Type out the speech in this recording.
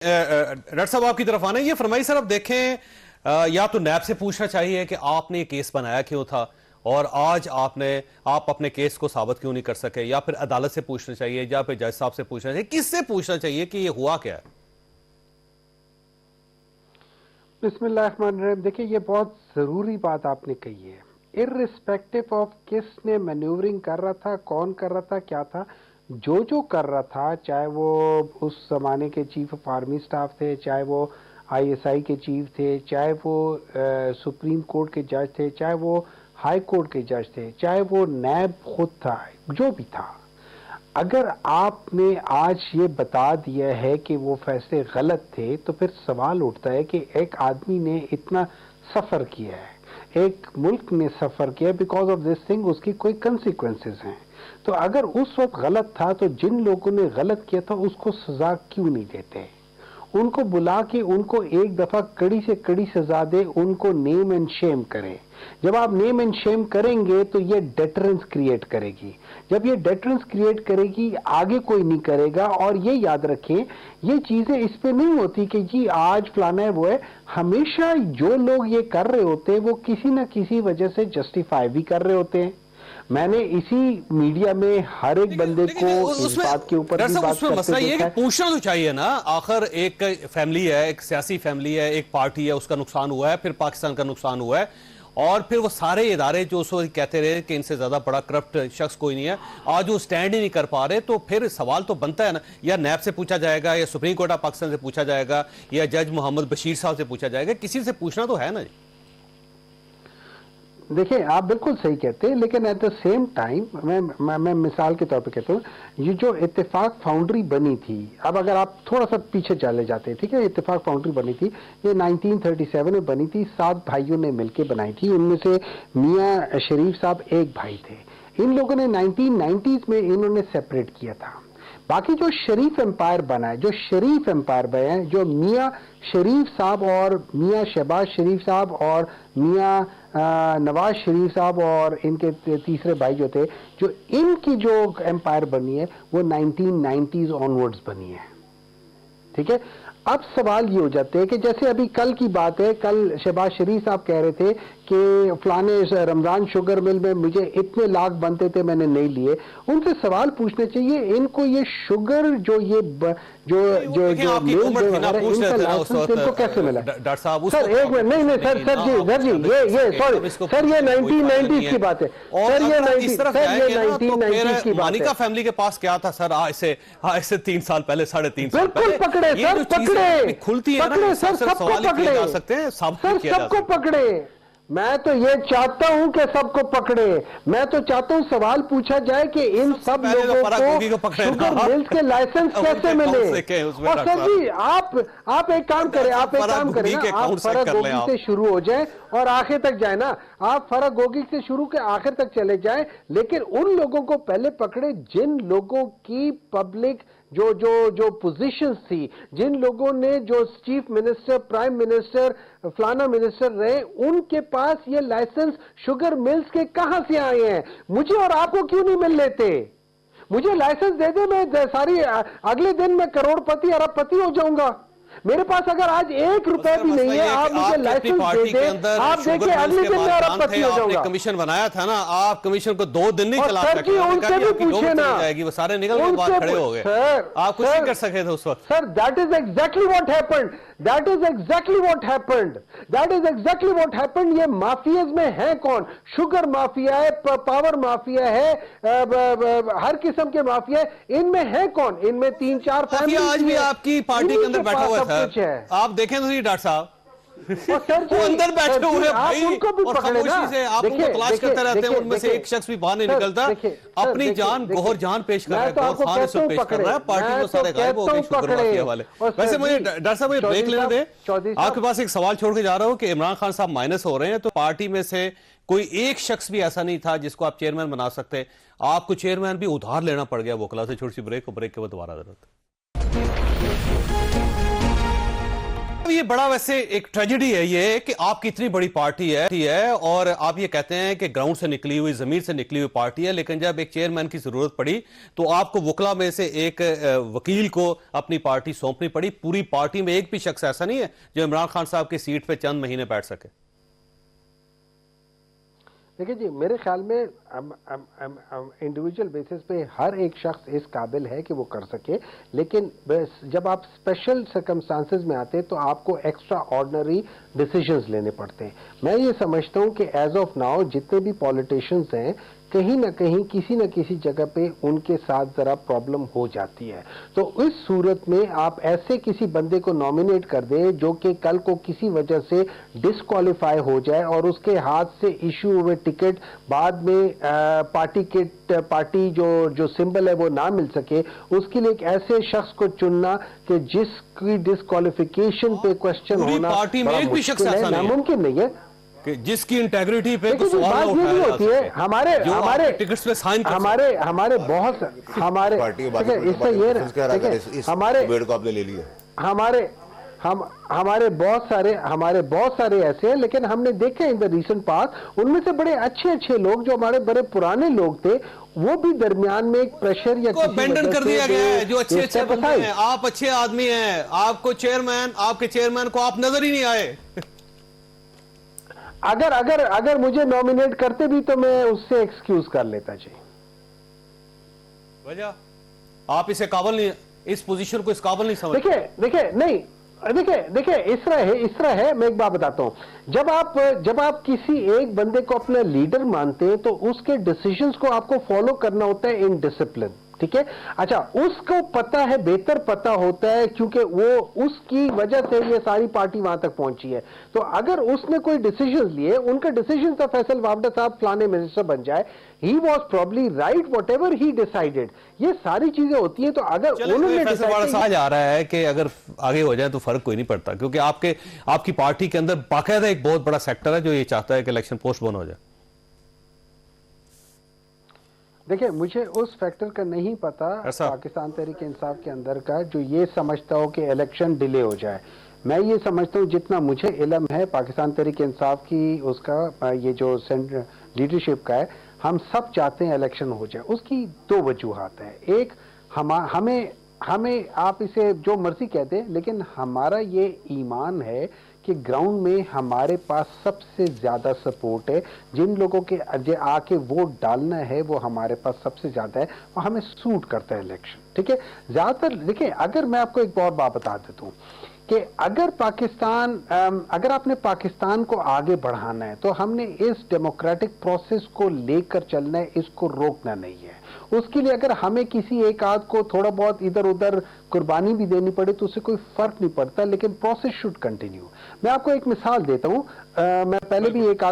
Doctor साहब आपकी तरफ आना, ये फरमाइए सर, अब देखें या तो नैब से पूछना चाहिए कि आपने ये केस बनाया क्यों था और आज आप अपने केस को साबित क्यों नहीं कर सके, या फिर अदालत से पूछना चाहिए या फिर जज साहब से पूछना चाहिए, किससे पूछना चाहिए कि ये हुआ क्या है? बिस्मिल्लाहिर्रहमानिर्रहीम। देखिए, ये बहुत ज़रूरी बात आपने कही है। इर्रिस्पेक्टिव ऑफ किसने मैन्यूवरिंग कर रहा था, कौन कर रहा था, क्या था, जो कर रहा था, चाहे वो उस ज़माने के चीफ ऑफ आर्मी स्टाफ थे, चाहे वो आईएसआई के चीफ थे, चाहे वो सुप्रीम कोर्ट के जज थे, चाहे वो हाई कोर्ट के जज थे, चाहे वो नैब खुद था, जो भी था, अगर आपने आज ये बता दिया है कि वो फैसले गलत थे, तो फिर सवाल उठता है कि एक आदमी ने इतना सफ़र किया है, एक मुल्क ने सफ़र किया, बिकॉज ऑफ दिस थिंग उसकी कोई कंसिक्वेंसेस हैं। तो अगर उस वक्त गलत था, तो जिन लोगों ने गलत किया था उसको सजा क्यों नहीं देते? उनको बुला के उनको एक दफ़ा कड़ी से कड़ी सजा दे, उनको नेम एंड शेम करें। जब आप नेम एंड शेम करेंगे तो ये डेटरेंस क्रिएट करेगी। जब ये डेटरेंस क्रिएट करेगी, आगे कोई नहीं करेगा। और ये याद रखें, ये चीजें इस पे नहीं होती कि जी आज फलाना है वो है। हमेशा जो लोग ये कर रहे होते हैं वो किसी ना किसी वजह से जस्टिफाई भी कर रहे होते हैं। मैंने इसी मीडिया में हर एक बंदे को इस बात के ऊपर भी बात करते देखा है। पूछना तो चाहिए ना, आखिर एक फैमिली है, एक सियासी फैमिली है, एक पार्टी है, उसका नुकसान हुआ है, फिर पाकिस्तान का नुकसान हुआ है, और फिर वो सारे इदारे जो उस वक्त कहते रहे कि इनसे ज्यादा बड़ा करप्ट शख्स कोई नहीं है, आज वो स्टैंड ही नहीं कर पा रहे, तो फिर सवाल तो बनता है ना, या नैब से पूछा जाएगा, या सुप्रीम कोर्ट ऑफ पाकिस्तान से पूछा जाएगा, या जज मोहम्मद बशीर साहब से पूछा जाएगा, किसी से पूछना तो है ना जी। देखिए, आप बिल्कुल सही कहते हैं, लेकिन एट द सेम टाइम मैं मिसाल के तौर पे कहता हूँ, ये जो इत्तेफाक फाउंड्री बनी थी, अब अगर आप थोड़ा सा पीछे चले जाते हैं, ठीक है, इत्तेफाक फाउंड्री बनी थी, ये 1937 में बनी थी, 7 भाइयों ने मिलकर बनाई थी, उनमें से मियाँ शरीफ साहब एक भाई थे। इन लोगों ने 1990s में इन्होंने सेपरेट किया था। बाकी जो शरीफ एम्पायर बना है, जो शरीफ एम्पायर बना है, जो मियाँ शरीफ साहब और मियाँ शहबाज शरीफ साहब और मियाँ नवाज शरीफ साहब और इनके तीसरे भाई जो थे, जो इनकी जो एम्पायर बनी है वो 1990s ऑनवर्ड्स बनी है। ठीक है, अब सवाल ये हो जाते हैं कि जैसे अभी कल की बात है, कल शहबाज शरीफ साहब कह रहे थे कि फलाने रमजान शुगर मिल में मुझे इतने लाख बनते थे, मैंने नहीं लिए। उनसे सवाल पूछने चाहिए, इनको ये शुगर जो ये जो जो जो मिल इनका लाइसेंस इनको कैसे मिला? डॉक्टर साहब सर एक मिनट, नहीं सर जी ये सॉरी सर, ये 1990s की बात है सर, ये 1990s की बात है। फैमिली के पास क्या था सर आज से 3 साल पहले, 3.5 साल पहले? पकड़े सर, पकड़े खुलती है पकड़े सर, सबको पकड़े जा सकते हैं, सर, सबको पकड़े। मैं तो ये चाहता हूं कि सबको पकड़े। मैं तो चाहता हूं सवाल पूछा जाए कि इन सब लोगों को शुगर मिल्स के लाइसेंस कैसे मिले। और सर जी, आप एक काम करें, आप फरक गोगी से शुरू हो जाए और आखिर तक जाए ना, आप फरक गोगी से शुरू के आखिर तक चले जाए, लेकिन उन लोगों को पहले पकड़े जिन लोगों की पब्लिक जो पोजीशंस थी, जिन लोगों ने जो चीफ मिनिस्टर, प्राइम मिनिस्टर, फलाना मिनिस्टर रहे, उनके पास ये लाइसेंस शुगर मिल्स के कहां से आए हैं? मुझे और आपको क्यों नहीं मिल लेते? मुझे लाइसेंस दे दे, मैं सारी अगले दिन मैं करोड़पति अरबपति हो जाऊंगा। मेरे पास अगर आज 1 रुपए भी नहीं है, आप मुझे लाइसेंस दे दे, आप देखिए अगले दिन मैं अरबपति हो जाऊंगा। कमीशन बनाया था ना, आप कमीशन को 2 दिन नहीं चला सके, उनसे भी पूछे ना, वो सारे निकल के बाहर खड़े हो गए, आप कुछ नहीं कर सके थे उस वक्त। Sir, that is exactly what happened, that is exactly what happened, that is exactly what happened. ये माफियाज में है कौन? शुगर माफिया है, पावर माफिया है, हर किस्म के माफिया है। इनमें है कौन? इनमें 3-4 फैमिली आज भी आपकी पार्टी के अंदर बैठा हुआ है। आप देखें तो नहीं डॉक्टर साहब, वो अंदर बैठे हुए हैं भाई, और खामोशी से आप उनको तलाश करते रहते हैं, उनमें से एक शख्स भी बाहर नहीं निकलता, अपनी जान गोहर जान पेश कर रहा है, गोहर खान से पेश कर रहा है, पार्टी को सारे गायब हो गए शुगर माफिया वाले। वैसे मुझे डॉक्टर साहब मुझे ब्रेक लेने दे, आपके पास एक सवाल छोड़ के जा रहा हूं कि इमरान खान साहब माइनस हो रहे हैं, तो पार्टी में से कोई एक शख्स भी ऐसा नहीं था जिसको आप चेयरमैन बना सकते, आपको चेयरमैन भी उधार लेना पड़ गया वकला से। छोटी सी ब्रेक के बाद दोबारा जरूरत। ये ये बड़ा वैसे एक ट्रेजेडी है ये कि आपकी इतनी बड़ी पार्टी है और आप ये कहते हैं कि ग्राउंड से निकली हुई, जमीर से निकली हुई पार्टी है, लेकिन जब एक चेयरमैन की जरूरत पड़ी तो आपको वकला में से एक वकील को अपनी पार्टी सौंपनी पड़ी। पूरी पार्टी में एक भी शख्स ऐसा नहीं है जो इमरान खान साहब की सीट पे चंद महीने बैठ सके। देखिए जी, मेरे ख्याल में इंडिविजुअल बेसिस पे हर एक शख्स इस काबिल है कि वो कर सके, लेकिन जब आप स्पेशल सर्कमस्टांसेस में आते हैं तो आपको एक्स्ट्रा ऑर्डिनरी डिसीजंस लेने पड़ते हैं। मैं ये समझता हूँ कि एज ऑफ नाउ जितने भी पॉलिटिशियंस हैं कहीं ना कहीं किसी न किसी जगह पे उनके साथ जरा प्रॉब्लम हो जाती है। तो इस सूरत में आप ऐसे किसी बंदे को नॉमिनेट कर दें जो कि कल को किसी वजह से डिस्क्वालीफाई हो जाए और उसके हाथ से इशू हुए टिकट बाद में पार्टी जो सिंबल है वो ना मिल सके, उसके लिए एक ऐसे शख्स को चुनना कि जिसकी डिस्क्वालिफिकेशन पे क्वेश्चन होना पार्टी में एक भी शख्स ऐसा नहीं है, नामुमकिन नहीं है कि जिसकी इंटेग्रिटी पे तो सवाल उठाया होती है। हमारे टिकट्स पे साइन हमारे बहुत हमारे इससे ये हमारे को आपने ले लिया, हमारे बहुत सारे ऐसे हैं, लेकिन हमने देखे इन द रीसेंट पास्ट उनमें से बड़े अच्छे लोग जो हमारे बड़े पुराने लोग थे वो भी दरमियान में एक प्रेशर या को अबेंडन कर दिया गया है। जो अच्छे बंदे हैं, आप अच्छे आदमी हैं, आपके चेयरमैन को आप नजर ही नहीं आए। अगर मुझे नॉमिनेट करते भी तो मैं उससे एक्सक्यूज कर लेता जी। वजह आप इसे काबिल नहीं, इस पोजीशन को इस काबिल नहीं समझ। देखिए इस तरह है। मैं एक बात बताता हूं, जब आप किसी एक बंदे को अपना लीडर मानते हैं तो उसके डिसीजंस को आपको फॉलो करना होता है इन डिसिप्लिन, ठीक है। अच्छा, उसको पता है, बेहतर पता होता है, क्योंकि वो उसकी वजह से ये सारी पार्टी वहां तक पहुंची है। तो अगर उसने कोई डिसीजन लिए, उनका डिसीजन था फैसल वावडा साहब फलाने मिनिस्टर बन जाए, he was probably right what ever he decided, ये सारी चीजें होती हैं। तो अगर उन्होंने डिसाइड आ रहा है कि अगर आगे हो जाए तो फर्क कोई नहीं पड़ता, क्योंकि आपकी पार्टी के अंदर बाकायदा एक बहुत बड़ा सेक्टर है जो ये चाहता है कि इलेक्शन पोस्टपोन हो जाए। देखिए, मुझे उस फैक्टर का नहीं पता पाकिस्तान तहरीक इंसाफ के अंदर का जो ये समझता हो कि इलेक्शन डिले हो जाए। मैं ये समझता हूँ, जितना मुझे इल्म है पाकिस्तान तहरीक इंसाफ की, उसका ये जो लीडरशिप का है, हम सब चाहते हैं इलेक्शन हो जाए। उसकी दो वजूहात है। एक, हमें आप इसे जो मर्जी कहते हैं, लेकिन हमारा ये ईमान है कि ग्राउंड में हमारे पास सबसे ज्यादा सपोर्ट है। जिन लोगों के आके वोट डालना है वो हमारे पास सबसे ज्यादा है और हमें सूट करता है इलेक्शन, ठीक है। ज्यादातर देखिए, अगर मैं आपको एक और बात बता देता हूँ कि अगर आपने पाकिस्तान को आगे बढ़ाना है तो हमने इस डेमोक्रेटिक प्रोसेस को लेकर चलना है, इसको रोकना नहीं है। उसके लिए अगर हमें किसी एक आध को थोड़ा बहुत इधर उधर कुर्बानी भी देनी पड़े तो उससे कोई फर्क नहीं पड़ता, लेकिन प्रोसेस शुड कंटिन्यू। मैं आपको एक मिसाल देता हूं, मैं पहले भी एक